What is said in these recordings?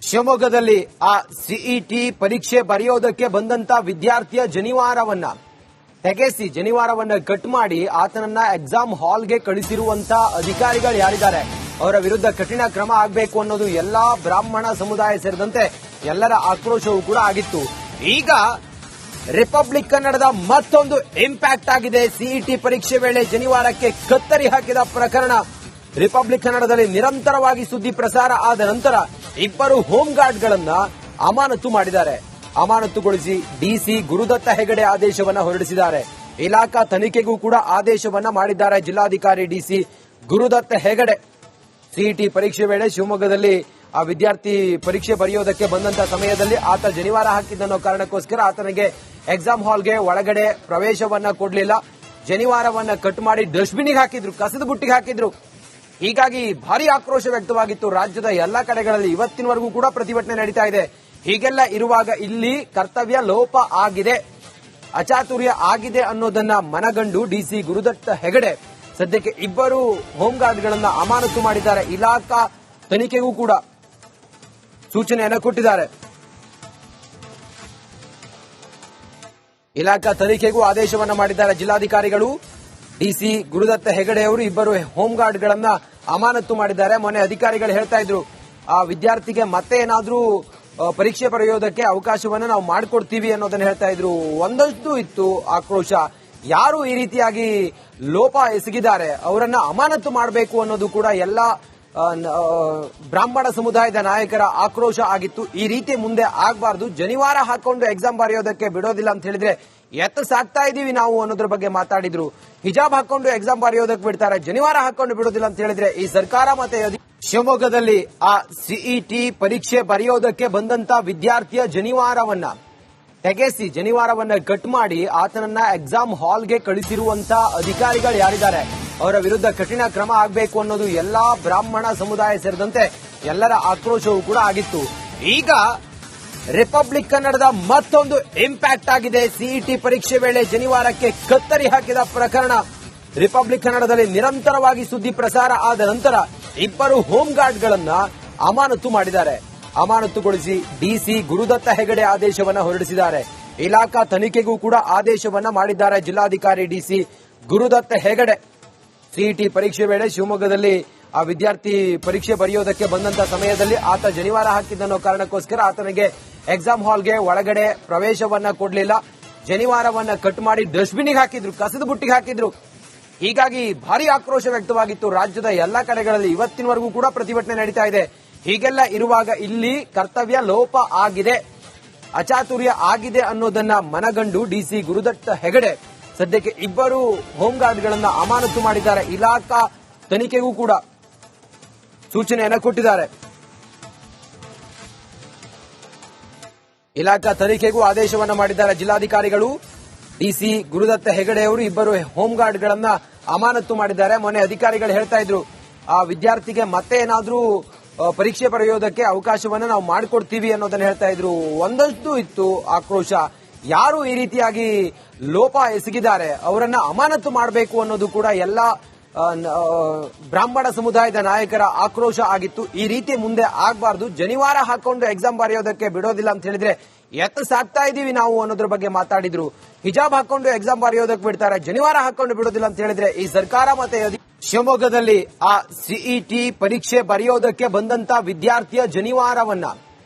ಶಿವಮೊಗ್ಗದಲ್ಲಿ ಆ ಸಿಇಟಿ ಪರೀಕ್ಷೆ ಬರೆಯೋದಕ್ಕೆ ಬಂದಂತ ವಿದ್ಯಾರ್ಥಿಯ ಜನಿವಾರವನ್ನ ತೆಗೆಸಿ ಜನಿವಾರವನ್ನ ಕಟ್ ಮಾಡಿ ಆತನನ್ನ ಎಕ್ಸಾಮ್ ಹಾಲ್ಗೆ ಕಳಿಸಿರುವಂತ ಅಧಿಕಾರಿಗಳು ಯಾರಿದ್ದಾರೆ ಅವರ ವಿರುದ್ಧ ಕಠಿಣ ಕ್ರಮ ಆಗಬೇಕು ಅನ್ನೋದು ಎಲ್ಲಾ ಬ್ರಾಹ್ಮಣ ಸಮುದಾಯ ಸೇರಿದಂತೆ ಎಲ್ಲರ ಆಕ್ರೋಶವೂ ಕೂಡ ಆಗಿತ್ತು. ಈಗ ರಿಪಬ್ಲಿಕ್ ಕನ್ನಡದ ಮತ್ತೊಂದು ಇಂಪ್ಯಾಕ್ಟ್ ಆಗಿದೆ. ಸಿಇಟಿ ಪರೀಕ್ಷೆ ವೇಳೆ ಜನಿವಾರಕ್ಕೆ ಕತ್ತರಿ ಹಾಕಿದ ಪ್ರಕರಣ ರಿಪಬ್ಲಿಕ್ ಕನ್ನಡದಲ್ಲಿ ನಿರಂತರವಾಗಿ ಸುದ್ದಿ ಪ್ರಸಾರ ಆದ ನಂತರ ಇಬ್ಬರು ಹೋಮ್ ಗಾರ್ಡ್ಗಳನ್ನ ಅಮಾನತು ಮಾಡಿದ್ದಾರೆ. ಅಮಾನತುಗೊಳಿಸಿ ಡಿಸಿ ಗುರುದತ್ತ ಹೆಗಡೆ ಆದೇಶವನ್ನ ಹೊರಡಿಸಿದ್ದಾರೆ. ಇಲಾಖಾ ತನಿಖೆಗೂ ಕೂಡ ಆದೇಶವನ್ನ ಮಾಡಿದ್ದಾರೆ ಜಿಲ್ಲಾಧಿಕಾರಿ ಡಿಸಿ ಗುರುದತ್ತ ಹೆಗಡೆ. ಸಿಇಟಿ ಪರೀಕ್ಷೆ ವೇಳೆ ಶಿವಮೊಗ್ಗದಲ್ಲಿ ಆ ವಿದ್ಯಾರ್ಥಿ ಪರೀಕ್ಷೆ ಬರೆಯೋದಕ್ಕೆ ಬಂದಂತ ಸಮಯದಲ್ಲಿ ಆತ ಜನಿವಾರ ಹಾಕಿದ್ದನ್ನೋ ಕಾರಣಕ್ಕೋಸ್ಕರ ಆತನಿಗೆ ಎಕ್ಸಾಮ್ ಹಾಲ್ಗೆ ಒಳಗಡೆ ಪ್ರವೇಶವನ್ನ ಕೊಡಲಿಲ್ಲ. ಜನಿವಾರವನ್ನ ಕಟ್ ಮಾಡಿ ಡಸ್ಟ್ಬಿನ್ಗೆ ಹಾಕಿದ್ರು, ಕಸದ ಬುಟ್ಟಿಗೆ ಹಾಕಿದ್ರು. ಹೀಗಾಗಿ ಭಾರಿ ಆಕ್ರೋಶ ವ್ಯಕ್ತವಾಗಿತ್ತು. ರಾಜ್ಯದ ಎಲ್ಲಾ ಕಡೆಗಳಲ್ಲಿ ಇವತ್ತಿನವರೆಗೂ ಕೂಡ ಪ್ರತಿಭಟನೆ ನಡೀತಾ ಇದೆ. ಹೀಗೆಲ್ಲ ಇರುವಾಗ ಇಲ್ಲಿ ಕರ್ತವ್ಯ ಲೋಪ ಆಗಿದೆ, ಅಚಾತುರ್ಯ ಆಗಿದೆ ಅನ್ನೋದನ್ನ ಮನಗಂಡು ಡಿಸಿ ಗುರುದತ್ತ ಹೆಗಡೆ ಸದ್ಯಕ್ಕೆ ಇಬ್ಬರು ಹೋಮ್ ಗಾರ್ಡ್ಗಳನ್ನ ಅಮಾನತು ಮಾಡಿದ್ದಾರೆ. ಇಲಾಖಾ ತನಿಖೆಗೂ ಕೂಡ ಸೂಚನೆಯನ್ನ ಕೊಟ್ಟಿದ್ದಾರೆ. ಇಲಾಖಾ ತನಿಖೆಗೂ ಆದೇಶವನ್ನ ಮಾಡಿದ್ದಾರೆ ಜಿಲ್ಲಾಧಿಕಾರಿಗಳು. ಡಿಸಿ ಗುರುದತ್ತ ಹೆಗಡೆ ಅವರು ಇಬ್ಬರು ಹೋಮ್ ಗಾರ್ಡ್ಗಳನ್ನ ಅಮಾನತು ಮಾಡಿದ್ದಾರೆ. ಮೊನ್ನೆ ಅಧಿಕಾರಿಗಳು ಹೇಳ್ತಾ ಇದ್ರು, ಆ ವಿದ್ಯಾರ್ಥಿಗೆ ಮತ್ತೆ ಏನಾದ್ರೂ ಪರೀಕ್ಷೆ ಬರೆಯೋದಕ್ಕೆ ಅವಕಾಶವನ್ನ ನಾವು ಮಾಡಿಕೊಡ್ತೀವಿ ಅನ್ನೋದನ್ನ ಹೇಳ್ತಾ ಇದ್ರು. ಒಂದಷ್ಟು ಇತ್ತು ಆಕ್ರೋಶ. ಯಾರು ಈ ರೀತಿಯಾಗಿ ಲೋಪ ಎಸಗಿದ್ದಾರೆ ಅವರನ್ನ ಅಮಾನತು ಮಾಡಬೇಕು ಅನ್ನೋದು ಕೂಡ ಎಲ್ಲ ಬ್ರಾಹ್ಮಣ ಸಮುದಾಯದ ನಾಯಕರ ಆಕ್ರೋಶ ಆಗಿತ್ತು. ಈ ರೀತಿ ಮುಂದೆ ಆಗಬಾರ್ದು, ಜನಿವಾರ ಹಾಕೊಂಡು ಎಕ್ಸಾಮ್ ಬರೆಯೋದಕ್ಕೆ ಬಿಡೋದಿಲ್ಲ ಅಂತ ಹೇಳಿದ್ರೆ ಎತ್ತ ಸಾಕ್ತಾ ಇದೀವಿ ನಾವು ಅನ್ನೋದ್ರ ಬಗ್ಗೆ ಮಾತಾಡಿದ್ರು. ಹಿಜಾಬ್ ಹಾಕೊಂಡು ಎಕ್ಸಾಮ್ ಬರೆಯೋದಕ್ಕೆ ಬಿಡ್ತಾರೆ, ಜನಿವಾರ ಹಾಕೊಂಡು ಬಿಡೋದಿಲ್ಲ ಅಂತ ಹೇಳಿದ್ರೆ ಈ ಸರ್ಕಾರ ಮತ್ತೆ ಶಿವಮೊಗ್ಗದಲ್ಲಿ ಆ ಸಿಇಟಿ ಪರೀಕ್ಷೆ ಬರೆಯೋದಕ್ಕೆ ಬಂದಂತ ವಿದ್ಯಾರ್ಥಿಯ ಜನಿವಾರವನ್ನ ತೆಗೆಸಿ ಜನಿವಾರವನ್ನ ಕಟ್ ಮಾಡಿ ಆತನನ್ನ ಎಕ್ಸಾಮ್ ಹಾಲ್ಗೆ ಕಳಿಸಿರುವಂತ ಅಧಿಕಾರಿಗಳು ಯಾರಿದ್ದಾರೆ ಅವರ ವಿರುದ್ಧ ಕಠಿಣ ಕ್ರಮ ಆಗಬೇಕು ಅನ್ನೋದು ಎಲ್ಲಾ ಬ್ರಾಹ್ಮಣ ಸಮುದಾಯ ಸೇರಿದಂತೆ ಎಲ್ಲರ ಆಕ್ರೋಶವೂ ಕೂಡ ಆಗಿತ್ತು. ಈಗ ರಿಪಬ್ಲಿಕ್ ಕನ್ನಡದ ಮತ್ತೊಂದು ಇಂಪ್ಯಾಕ್ಟ್ ಆಗಿದೆ. ಸಿಇಟಿ ಪರೀಕ್ಷೆ ವೇಳೆ ಜನಿವಾರಕ್ಕೆ ಕತ್ತರಿ ಹಾಕಿದ ಪ್ರಕರಣ ರಿಪಬ್ಲಿಕ್ ಕನ್ನಡದಲ್ಲಿ ನಿರಂತರವಾಗಿ ಸುದ್ದಿ ಪ್ರಸಾರ ಆದ ನಂತರ ಇಬ್ಬರು ಹೋಮ್ ಗಾರ್ಡ್ಗಳನ್ನ ಅಮಾನತು ಮಾಡಿದ್ದಾರೆ. ಅಮಾನತುಗೊಳಿಸಿ ಡಿಸಿ ಗುರುದತ್ತ ಹೆಗಡೆ ಆದೇಶವನ್ನ ಹೊರಡಿಸಿದ್ದಾರೆ. ಇಲಾಖಾ ತನಿಖೆಗೂ ಕೂಡ ಆದೇಶವನ್ನ ಮಾಡಿದ್ದಾರೆ ಜಿಲ್ಲಾಧಿಕಾರಿ ಡಿಸಿ ಗುರುದತ್ತ ಹೆಗಡೆ. ಸಿಇಟಿ ಪರೀಕ್ಷೆ ವೇಳೆ ಶಿವಮೊಗ್ಗದಲ್ಲಿ ಆ ವಿದ್ಯಾರ್ಥಿ ಪರೀಕ್ಷೆ ಬರೆಯೋದಕ್ಕೆ ಬಂದಂತ ಸಮಯದಲ್ಲಿ ಆತ ಜನಿವಾರ ಹಾಕಿದ್ದನ್ನೋ ಕಾರಣಕ್ಕೋಸ್ಕರ ಆತನಿಗೆ ಎಕ್ಸಾಮ್ ಹಾಲ್ಗೆ ಒಳಗಡೆ ಪ್ರವೇಶವನ್ನ ಕೊಡಲಿಲ್ಲ. ಜನಿವಾರವನ್ನ ಕಟ್ ಮಾಡಿ ಡಸ್ಟ್ಬಿನ್ಗೆ ಹಾಕಿದ್ರು, ಕಸದ ಬುಟ್ಟಿಗೆ ಹಾಕಿದ್ರು. ಹೀಗಾಗಿ ಭಾರಿ ಆಕ್ರೋಶ ವ್ಯಕ್ತವಾಗಿತ್ತು. ರಾಜ್ಯದ ಎಲ್ಲಾ ಕಡೆಗಳಲ್ಲಿ ಇವತ್ತಿನವರೆಗೂ ಕೂಡ ಪ್ರತಿಭಟನೆ ನಡೀತಾ ಇದೆ. ಹೀಗೆಲ್ಲ ಇರುವಾಗ ಇಲ್ಲಿ ಕರ್ತವ್ಯ ಲೋಪ ಆಗಿದೆ, ಅಚಾತುರ್ಯ ಆಗಿದೆ ಅನ್ನೋದನ್ನ ಮನಗಂಡು ಡಿಸಿ ಗುರುದತ್ತ ಹೆಗಡೆ ಸದ್ಯಕ್ಕೆ ಇಬ್ಬರು ಹೋಮ್ ಗಾರ್ಡ್ಗಳನ್ನ ಅಮಾನತು ಮಾಡಿದ್ದಾರೆ. ಇಲಾಖಾ ತನಿಖೆಗೂ ಕೂಡ ಸೂಚನೆಯನ್ನ ಕೊಟ್ಟಿದ್ದಾರೆ. ಇಲಾಖಾ ತನಿಖೆಗೂ ಆದೇಶವನ್ನ ಮಾಡಿದ್ದಾರೆ ಜಿಲ್ಲಾಧಿಕಾರಿಗಳು. ಡಿಸಿ ಗುರುದತ್ತ ಹೆಗಡೆ ಅವರು ಇಬ್ಬರು ಹೋಮ್ ಗಾರ್ಡ್ಗಳನ್ನ ಅಮಾನತು ಮಾಡಿದ್ದಾರೆ. ಮೊನ್ನೆ ಅಧಿಕಾರಿಗಳು ಹೇಳ್ತಾ ಇದ್ರು, ಆ ವಿದ್ಯಾರ್ಥಿಗೆ ಮತ್ತೆ ಏನಾದ್ರೂ ಪರೀಕ್ಷೆ ಬರೆಯೋದಕ್ಕೆ ಅವಕಾಶವನ್ನ ನಾವು ಮಾಡಿಕೊಡ್ತೀವಿ ಅನ್ನೋದನ್ನ ಹೇಳ್ತಾ ಇದ್ರು. ಒಂದಷ್ಟು ಇತ್ತು ಆಕ್ರೋಶ. ಯಾರು ಈ ರೀತಿಯಾಗಿ ಲೋಪ ಎಸಗಿದ್ದಾರೆ ಅವರನ್ನ ಅಮಾನತು ಮಾಡಬೇಕು ಅನ್ನೋದು ಕೂಡ ಎಲ್ಲ ಬ್ರಾಹ್ಮಣ ಸಮುದಾಯದ ನಾಯಕರ ಆಕ್ರೋಶ ಆಗಿತ್ತು. ಈ ರೀತಿ ಮುಂದೆ ಆಗಬಾರ್ದು, ಜನಿವಾರ ಹಾಕೊಂಡು ಎಕ್ಸಾಮ್ ಬರೆಯೋದಕ್ಕೆ ಬಿಡೋದಿಲ್ಲ ಅಂತ ಹೇಳಿದ್ರೆ ಎತ್ತ ಸಾಕ್ತಾ ಇದೀವಿ ನಾವು ಅನ್ನೋದ್ರ ಬಗ್ಗೆ ಮಾತಾಡಿದ್ರು. ಹಿಜಾಬ್ ಹಾಕೊಂಡು ಎಕ್ಸಾಮ್ ಬರೆಯೋದಕ್ಕೆ ಬಿಡ್ತಾರೆ, ಜನಿವಾರ ಹಾಕೊಂಡು ಬಿಡೋದಿಲ್ಲ ಅಂತ ಹೇಳಿದ್ರೆ ಈ ಸರ್ಕಾರ ಮತ್ತೆ ಶಿವಮೊಗ್ಗದಲ್ಲಿ ಆ ಸಿಇಟಿ ಪರೀಕ್ಷೆ ಬರೆಯೋದಕ್ಕೆ ಬಂದಂತ ವಿದ್ಯಾರ್ಥಿಯ ಜನಿವಾರವನ್ನ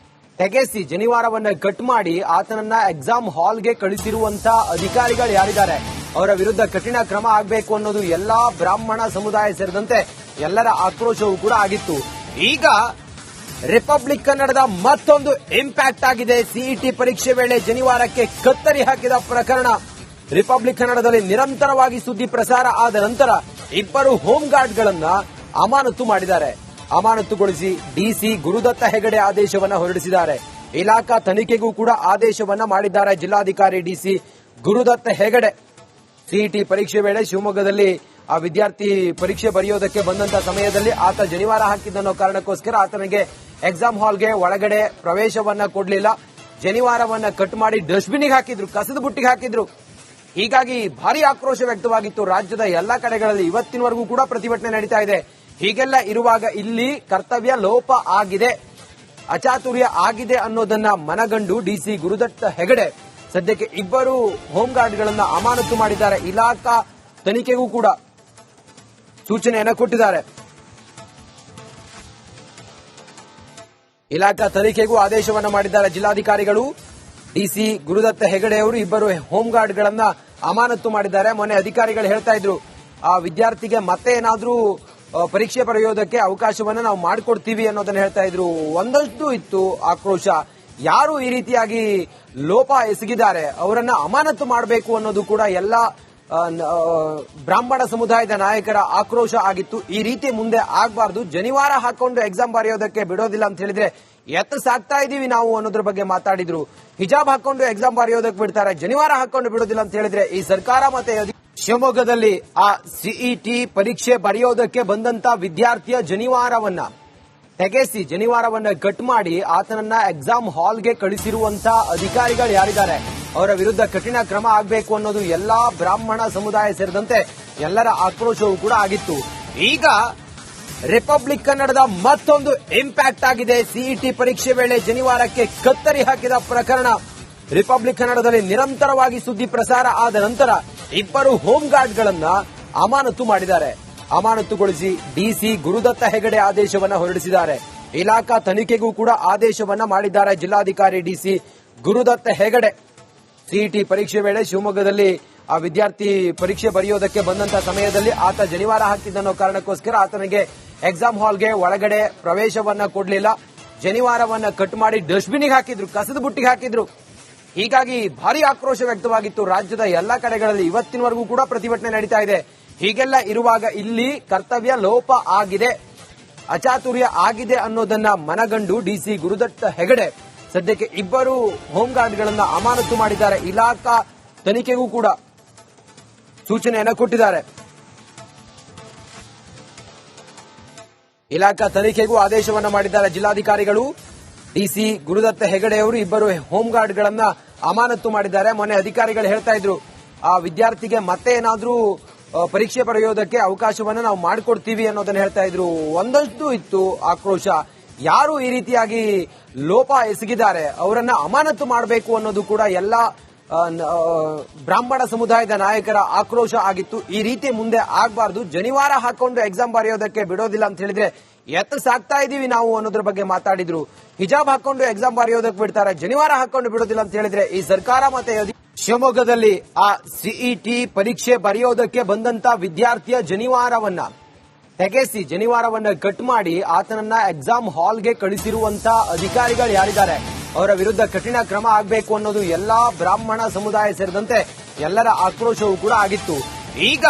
ತೆಗೆಸಿ ಜನಿವಾರವನ್ನ ಕಟ್ ಮಾಡಿ ಆತನನ್ನ ಎಕ್ಸಾಮ್ ಹಾಲ್ಗೆ ಕಳಿಸಿರುವಂತ ಅಧಿಕಾರಿಗಳು ಯಾರಿದ್ದಾರೆ ಅವರ ವಿರುದ್ಧ ಕಠಿಣ ಕ್ರಮ ಆಗಬೇಕು ಅನ್ನೋದು ಎಲ್ಲಾ ಬ್ರಾಹ್ಮಣ ಸಮುದಾಯ ಸೇರಿದಂತೆ ಎಲ್ಲರ ಆಕ್ರೋಶವೂ ಕೂಡ ಆಗಿತ್ತು. ಈಗ ರಿಪಬ್ಲಿಕ್ ಕನ್ನಡದ ಮತ್ತೊಂದು ಇಂಪ್ಯಾಕ್ಟ್ ಆಗಿದೆ. ಸಿಇಟಿ ಪರೀಕ್ಷೆ ವೇಳೆ ಜನಿವಾರಕ್ಕೆ ಕತ್ತರಿ ಹಾಕಿದ ಪ್ರಕರಣ ರಿಪಬ್ಲಿಕ್ ಕನ್ನಡದಲ್ಲಿ ನಿರಂತರವಾಗಿ ಸುದ್ದಿ ಪ್ರಸಾರ ಆದ ನಂತರ ಇಬ್ಬರು ಹೋಮ್ ಗಾರ್ಡ್ಗಳನ್ನ ಅಮಾನತು ಮಾಡಿದ್ದಾರೆ. ಅಮಾನತುಗೊಳಿಸಿ ಡಿಸಿ ಗುರುದತ್ತ ಹೆಗಡೆ ಆದೇಶವನ್ನ ಹೊರಡಿಸಿದ್ದಾರೆ. ಇಲಾಖಾ ತನಿಖೆಗೂ ಕೂಡ ಆದೇಶವನ್ನ ಮಾಡಿದ್ದಾರೆ ಜಿಲ್ಲಾಧಿಕಾರಿ ಡಿಸಿ ಗುರುದತ್ತ ಹೆಗಡೆ. ಸಿಇಟಿ ಪರೀಕ್ಷೆ ವೇಳೆ ಶಿವಮೊಗ್ಗದಲ್ಲಿ ಆ ವಿದ್ಯಾರ್ಥಿ ಪರೀಕ್ಷೆ ಬರೆಯೋದಕ್ಕೆ ಬಂದಂತ ಸಮಯದಲ್ಲಿ ಆತ ಜನಿವಾರ ಹಾಕಿದ್ದನ್ನೋ ಕಾರಣಕ್ಕೋಸ್ಕರ ಆತನಿಗೆ ಎಕ್ಸಾಮ್ ಹಾಲ್ಗೆ ಒಳಗಡೆ ಪ್ರವೇಶವನ್ನ ಕೊಡಲಿಲ್ಲ. ಜನಿವಾರವನ್ನ ಕಟ್ ಮಾಡಿ ಡಸ್ಟ್ಬಿನ್ಗೆ ಹಾಕಿದ್ರು, ಕಸದ ಬುಟ್ಟಿಗೆ ಹಾಕಿದ್ರು. ಹೀಗಾಗಿ ಭಾರಿ ಆಕ್ರೋಶ ವ್ಯಕ್ತವಾಗಿತ್ತು. ರಾಜ್ಯದ ಎಲ್ಲಾ ಕಡೆಗಳಲ್ಲಿ ಇವತ್ತಿನವರೆಗೂ ಕೂಡ ಪ್ರತಿಭಟನೆ ನಡೀತಾ ಇದೆ. ಹೀಗೆಲ್ಲ ಇರುವಾಗ ಇಲ್ಲಿ ಕರ್ತವ್ಯ ಲೋಪ ಆಗಿದೆ, ಅಚಾತುರ್ಯ ಆಗಿದೆ ಅನ್ನೋದನ್ನ ಮನಗಂಡು ಡಿಸಿ ಗುರುದತ್ತ ಹೆಗಡೆ ಸದ್ಯಕ್ಕೆ ಇಬ್ಬರು ಹೋಮ್ ಗಾರ್ಡ್ಗಳನ್ನ ಅಮಾನತು ಮಾಡಿದ್ದಾರೆ. ಇಲಾಖಾ ತನಿಖೆಗೂ ಕೂಡ ಸೂಚನೆಯನ್ನ ಕೊಟ್ಟಿದ್ದಾರೆ. ಇಲಾಖಾ ತನಿಖೆಗೂ ಆದೇಶವನ್ನ ಮಾಡಿದ್ದಾರೆ ಜಿಲ್ಲಾಧಿಕಾರಿಗಳು. ಡಿಸಿ ಗುರುದತ್ತ ಹೆಗಡೆ ಅವರು ಇಬ್ಬರು ಹೋಮ್ ಗಾರ್ಡ್ಗಳನ್ನ ಅಮಾನತು ಮಾಡಿದ್ದಾರೆ. ಮೊನ್ನೆ ಅಧಿಕಾರಿಗಳು ಹೇಳ್ತಾ ಇದ್ರು, ಆ ವಿದ್ಯಾರ್ಥಿಗೆ ಮತ್ತೆ ಏನಾದ್ರೂ ಪರೀಕ್ಷೆ ಬರೆಯೋದಕ್ಕೆ ಅವಕಾಶವನ್ನ ನಾವು ಮಾಡಿಕೊಡ್ತೀವಿ ಅನ್ನೋದನ್ನ ಹೇಳ್ತಾ ಇದ್ರು. ಒಂದಷ್ಟು ಇತ್ತು ಆಕ್ರೋಶ. ಯಾರು ಈ ರೀತಿಯಾಗಿ ಲೋಪ ಎಸಗಿದ್ದಾರೆ ಅವರನ್ನ ಅಮಾನತು ಮಾಡಬೇಕು ಅನ್ನೋದು ಕೂಡ ಎಲ್ಲ ಬ್ರಾಹ್ಮಣ ಸಮುದಾಯದ ನಾಯಕರ ಆಕ್ರೋಶ ಆಗಿತ್ತು. ಈ ರೀತಿ ಮುಂದೆ ಆಗಬಾರ್ದು, ಜನಿವಾರ ಹಾಕೊಂಡು ಎಕ್ಸಾಮ್ ಬರೆಯೋದಕ್ಕೆ ಬಿಡೋದಿಲ್ಲ ಅಂತ ಹೇಳಿದ್ರೆ ಎತ್ತ ಸಾಕ್ತಾ ಇದೀವಿ ನಾವು ಅನ್ನೋದ್ರ ಬಗ್ಗೆ ಮಾತಾಡಿದ್ರು. ಹಿಜಾಬ್ ಹಾಕೊಂಡು ಎಕ್ಸಾಮ್ ಬರೆಯೋದಕ್ಕೆ ಬಿಡ್ತಾರೆ, ಜನಿವಾರ ಹಾಕೊಂಡು ಬಿಡೋದಿಲ್ಲ ಅಂತ ಹೇಳಿದ್ರೆ ಈ ಸರ್ಕಾರ ಮತ್ತೆ ಶಿವಮೊಗ್ಗದಲ್ಲಿ ಆ ಸಿಇಟಿ ಪರೀಕ್ಷೆ ಬರೆಯೋದಕ್ಕೆ ಬಂದಂತ ವಿದ್ಯಾರ್ಥಿಯ ಜನಿವಾರವನ್ನ ತೆಗೆಸಿ ಜನಿವಾರವನ್ನ ಕಟ್ ಮಾಡಿ ಆತನನ್ನ ಎಕ್ಸಾಮ್ ಹಾಲ್ಗೆ ಕಳಿಸಿರುವಂತ ಅಧಿಕಾರಿಗಳು ಯಾರಿದ್ದಾರೆ ಅವರ ವಿರುದ್ಧ ಕಠಿಣ ಕ್ರಮ ಆಗಬೇಕು ಅನ್ನೋದು ಎಲ್ಲಾ ಬ್ರಾಹ್ಮಣ ಸಮುದಾಯ ಸೇರಿದಂತೆ ಎಲ್ಲರ ಆಕ್ರೋಶವೂ ಕೂಡ ಆಗಿತ್ತು. ಈಗ ರಿಪಬ್ಲಿಕ್ ಕನ್ನಡದ ಮತ್ತೊಂದು ಇಂಪ್ಯಾಕ್ಟ್ ಆಗಿದೆ. ಸಿಇಟಿ ಪರೀಕ್ಷೆ ವೇಳೆ ಜನಿವಾರಕ್ಕೆ ಕತ್ತರಿ ಹಾಕಿದ ಪ್ರಕರಣ ರಿಪಬ್ಲಿಕ್ ಕನ್ನಡದಲ್ಲಿ ನಿರಂತರವಾಗಿ ಸುದ್ದಿ ಪ್ರಸಾರ ಆದ ನಂತರ ಇಬ್ಬರು ಹೋಮ್ ಗಾರ್ಡ್ಗಳನ್ನ ಅಮಾನತು ಮಾಡಿದ್ದಾರೆ. ಅಮಾನತುಗೊಳಿಸಿ ಡಿಸಿ ಗುರುದತ್ತ ಹೆಗಡೆ ಆದೇಶವನ್ನ ಹೊರಡಿಸಿದ್ದಾರೆ. ಇಲಾಖಾ ತನಿಖೆಗೂ ಕೂಡ ಆದೇಶವನ್ನ ಮಾಡಿದ್ದಾರೆ ಜಿಲ್ಲಾಧಿಕಾರಿ ಡಿಸಿ ಗುರುದತ್ತ ಹೆಗಡೆ. ಸಿಇಟಿ ಪರೀಕ್ಷೆ ವೇಳೆ ಶಿವಮೊಗ್ಗದಲ್ಲಿ ಆ ವಿದ್ಯಾರ್ಥಿ ಪರೀಕ್ಷೆ ಬರೆಯೋದಕ್ಕೆ ಬಂದಂತ ಸಮಯದಲ್ಲಿ ಆತ ಜನಿವಾರ ಹಾಕಿದ್ದನ್ನೋ ಕಾರಣಕ್ಕೋಸ್ಕರ ಆತನಿಗೆ ಎಕ್ಸಾಮ್ ಹಾಲ್ಗೆ ಒಳಗಡೆ ಪ್ರವೇಶವನ್ನ ಕೊಡಲಿಲ್ಲ. ಜನಿವಾರವನ್ನ ಕಟ್ ಮಾಡಿ ಡಸ್ಟ್ಬಿನ್ಗೆ ಹಾಕಿದ್ರು, ಕಸದ ಬುಟ್ಟಿಗೆ ಹಾಕಿದ್ರು. ಹೀಗಾಗಿ ಭಾರಿ ಆಕ್ರೋಶ ವ್ಯಕ್ತವಾಗಿತ್ತು. ರಾಜ್ಯದ ಎಲ್ಲಾ ಕಡೆಗಳಲ್ಲಿ ಇವತ್ತಿನವರೆಗೂ ಕೂಡ ಪ್ರತಿಭಟನೆ ನಡೀತಾ ಇದೆ. ಹೀಗೆಲ್ಲ ಇರುವಾಗ ಇಲ್ಲಿ ಕರ್ತವ್ಯ ಲೋಪ ಆಗಿದೆ, ಅಚಾತುರ್ಯ ಆಗಿದೆ ಅನ್ನೋದನ್ನ ಮನಗಂಡು ಡಿಸಿ ಗುರುದತ್ತ ಹೆಗಡೆ ಸದ್ಯಕ್ಕೆ ಇಬ್ಬರು ಹೋಮ್ ಗಾರ್ಡ್ಗಳನ್ನ ಅಮಾನತು ಮಾಡಿದ್ದಾರೆ. ಇಲಾಖಾ ತನಿಖೆಗೂ ಕೂಡ ಸೂಚನೆಯನ್ನ ಕೊಟ್ಟಿದ್ದಾರೆ. ಇಲಾಖಾ ತನಿಖೆಗೂ ಆದೇಶವನ್ನ ಮಾಡಿದ್ದಾರೆ ಜಿಲ್ಲಾಧಿಕಾರಿಗಳು. ಡಿಸಿ ಗುರುದತ್ತ ಹೆಗಡೆ ಅವರು ಇಬ್ಬರು ಹೋಮ್ ಗಾರ್ಡ್ಗಳನ್ನ ಅಮಾನತು ಮಾಡಿದ್ದಾರೆ. ಮೊನ್ನೆ ಅಧಿಕಾರಿಗಳು ಹೇಳ್ತಾ ಇದ್ರು, ಆ ವಿದ್ಯಾರ್ಥಿಗೆ ಮತ್ತೆ ಏನಾದ್ರೂ ಪರೀಕ್ಷೆ ಬರೆಯೋದಕ್ಕೆ ಅವಕಾಶವನ್ನ ನಾವು ಮಾಡಿಕೊಡ್ತೀವಿ ಅನ್ನೋದನ್ನ ಹೇಳ್ತಾ ಇದ್ರು. ಒಂದಷ್ಟು ಇತ್ತು ಆಕ್ರೋಶ. ಯಾರು ಈ ರೀತಿಯಾಗಿ ಲೋಪ ಎಸಗಿದ್ದಾರೆ ಅವರನ್ನ ಅಮಾನತು ಮಾಡಬೇಕು ಅನ್ನೋದು ಕೂಡ ಎಲ್ಲ ಬ್ರಾಹ್ಮಣ ಸಮುದಾಯದ ನಾಯಕರ ಆಕ್ರೋಶ ಆಗಿತ್ತು. ಈ ರೀತಿ ಮುಂದೆ ಆಗಬಾರ್ದು, ಜನಿವಾರ ಹಾಕೊಂಡು ಎಕ್ಸಾಮ್ ಬರೆಯೋದಕ್ಕೆ ಬಿಡೋದಿಲ್ಲ ಅಂತ ಹೇಳಿದ್ರೆ ಎತ್ತ ಸಾಕ್ತಾ ಇದೀವಿ ನಾವು ಅನ್ನೋದ್ರ ಬಗ್ಗೆ ಮಾತಾಡಿದ್ರು. ಹಿಜಾಬ್ ಹಾಕೊಂಡು ಎಕ್ಸಾಮ್ ಬರೆಯೋದಕ್ಕೆ ಬಿಡ್ತಾರೆ, ಜನಿವಾರ ಹಾಕೊಂಡು ಬಿಡೋದಿಲ್ಲ ಅಂತ ಹೇಳಿದ್ರೆ ಈ ಸರ್ಕಾರ ಮತ್ತೆ ಶಿವಮೊಗ್ಗದಲ್ಲಿ ಆ ಸಿಇಟಿ ಪರೀಕ್ಷೆ ಬರೆಯೋದಕ್ಕೆ ಬಂದಂತ ವಿದ್ಯಾರ್ಥಿಯ ಜನಿವಾರವನ್ನ ತೆಗೆಸಿ ಜನಿವಾರವನ್ನ ಕಟ್ ಮಾಡಿ ಆತನನ್ನ ಎಕ್ಸಾಮ್ ಹಾಲ್ಗೆ ಕಳಿಸಿರುವಂತ ಅಧಿಕಾರಿಗಳು ಯಾರಿದ್ದಾರೆ ಅವರ ವಿರುದ್ಧ ಕಠಿಣ ಕ್ರಮ ಆಗಬೇಕು ಅನ್ನೋದು ಎಲ್ಲಾ ಬ್ರಾಹ್ಮಣ ಸಮುದಾಯ ಸೇರಿದಂತೆ ಎಲ್ಲರ ಆಕ್ರೋಶವೂ ಕೂಡ ಆಗಿತ್ತು. ಈಗ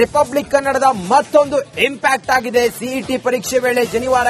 ರಿಪಬ್ಲಿಕ್ ಕನ್ನಡದ ಮತ್ತೊಂದು ಇಂಪ್ಯಾಕ್ಟ್ ಆಗಿದೆ. ಸಿಇಟಿ ಪರೀಕ್ಷೆ ವೇಳೆ ಜನಿವಾರ